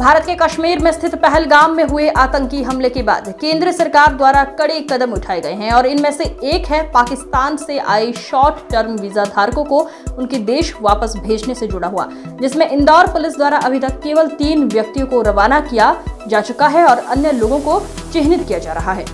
भारत के कश्मीर में स्थित पहलगाम में हुए आतंकी हमले के बाद केंद्र सरकार द्वारा कड़े कदम उठाए गए हैं और इनमें से एक है पाकिस्तान से आए शॉर्ट टर्म वीजा धारकों को उनके देश वापस भेजने से जुड़ा हुआ, जिसमें इंदौर पुलिस द्वारा अभी तक केवल 3 व्यक्तियों को रवाना किया जा चुका है और अन्य लोगों को चिन्हित किया जा रहा है।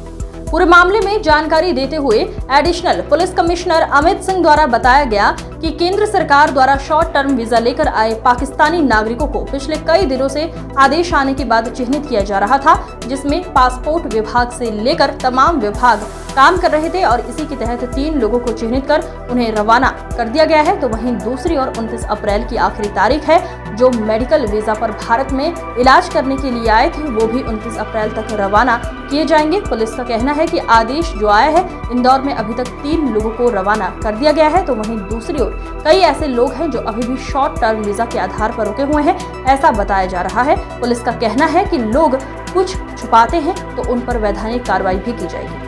पूरे मामले में जानकारी देते हुए additional police commissioner Amit Singh द्वारा बताया गया कि केंद्र सरकार द्वारा शॉर्ट टर्म वीजा लेकर आए पाकिस्तानी नागरिकों को पिछले कई दिनों से आदेश आने के बाद चिन्हित किया जा रहा था, जिसमें पासपोर्ट विभाग से लेकर तमाम विभाग काम कर रहे थे और इसी के तहत 3 लोगों को चिन्हित कर उन्हें रवाना कर दिया गया है। तो वहीं दूसरी ओर 29 अप्रैल की आखिरी तारीख है। जो मेडिकल वीजा पर भारत में इलाज करने के लिए आए थे वो भी 29 अप्रैल तक रवाना किए जाएंगे। पुलिस का कहना है कि आदेश जो आया है, इंदौर में अभी तक 3 लोगों को रवाना कर दिया गया है। तो वहीं दूसरी ओर कई ऐसे लोग हैं जो अभी भी शॉर्ट टर्म वीजा के आधार पर रुके हुए हैं, ऐसा बताया जा रहा है। पुलिस का कहना है कि लोग कुछ छुपाते हैं तो उन पर वैधानिक कार्रवाई भी की जाएगी।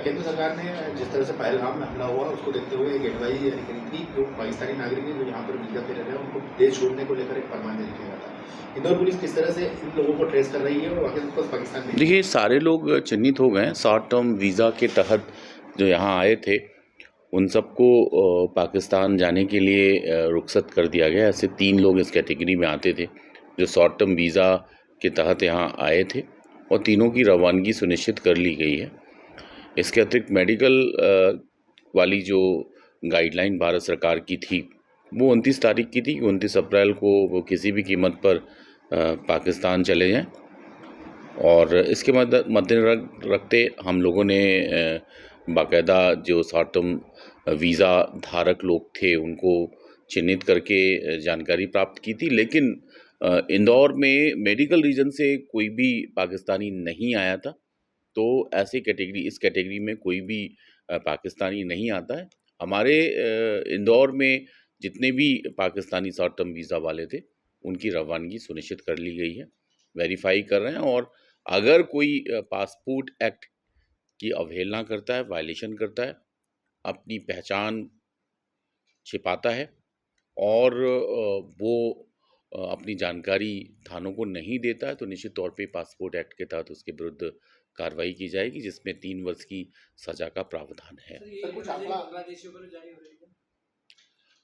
केंद्र सरकार ने जिस तरह से पहलगाम में हमला हुआ उसको देखते हुए एक एडवाइस जारी करी थी। जो पाकिस्तानी नागरिक हैं जो यहाँ पर वीजा पे रह रहे हैं उनको देश छोड़ने को लेकर एक फरमान जारी किया था। इंदौर पुलिस किस तरह से इन लोगों को ट्रेस कर रही है और वापस पाकिस्तान में? देखिए, सारे लोग चिन्हित हो गए। शॉर्ट टर्म वीज़ा के तहत जो यहाँ आए थे उन सबको पाकिस्तान जाने के लिए रुखसत कर दिया गया। ऐसे 3 लोग इस कैटेगरी में आते थे जो शॉर्ट टर्म वीज़ा के तहत यहाँ आए थे और तीनों की रवानगी सुनिश्चित कर ली गई है। इसके अतिरिक्त मेडिकल वाली जो गाइडलाइन भारत सरकार की थी वो 29 तारीख की थी। 29 अप्रैल को वो किसी भी कीमत पर पाकिस्तान चले जाएं और इसके मद्देनजर रखते हम लोगों ने बाकायदा जो शॉर्ट टर्म वीज़ा धारक लोग थे उनको चिन्हित करके जानकारी प्राप्त की थी। लेकिन इंदौर में मेडिकल रीजन से कोई भी पाकिस्तानी नहीं आया था, तो ऐसी इस कैटेगरी में कोई भी पाकिस्तानी नहीं आता है। हमारे इंदौर में जितने भी पाकिस्तानी शॉर्ट टर्म वीज़ा वाले थे उनकी रवानगी सुनिश्चित कर ली गई है, वेरीफाई कर रहे हैं और अगर कोई पासपोर्ट एक्ट की अवहेलना करता है, वायलेशन करता है, अपनी पहचान छिपाता है और वो अपनी जानकारी थानों को नहीं देता है तो निश्चित तौर पे पासपोर्ट एक्ट के तहत उसके विरुद्ध कार्रवाई की जाएगी, जिसमें 3 वर्ष की सजा का प्रावधान है।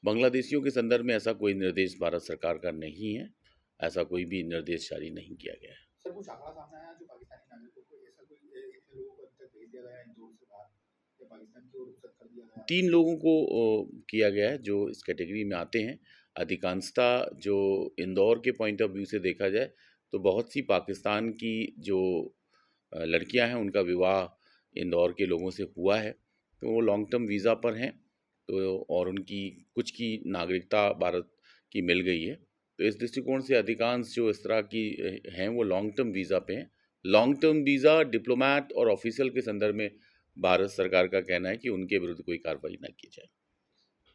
बांग्लादेशियों के संदर्भ में ऐसा कोई निर्देश भारत सरकार का नहीं है, ऐसा कोई भी निर्देश जारी नहीं किया गया है। सर, कुछ आंकड़ा सामने आया जो पाकिस्तानी नागरिकों को ऐसा कोई इतने लोगों को अब तक भेज दिया गया है इंदौर से बाहर या पाकिस्तान की ओर रुखसत कर दिया गया है? 3 लोगों को किया गया है जो इस कैटेगरी में आते हैं। अधिकांशतः जो इंदौर के पॉइंट ऑफ व्यू से देखा जाए तो बहुत सी पाकिस्तान की जो लड़कियां हैं उनका विवाह इंदौर के लोगों से हुआ है, तो वो लॉन्ग टर्म वीज़ा पर हैं तो और उनकी कुछ की नागरिकता भारत की मिल गई है। तो इस दृष्टिकोण से अधिकांश जो इस तरह की हैं वो लॉन्ग टर्म वीज़ा पे हैं। लॉन्ग टर्म वीज़ा डिप्लोमैट और ऑफिशियल के संदर्भ में भारत सरकार का कहना है कि उनके विरुद्ध कोई कार्रवाई न की जाए।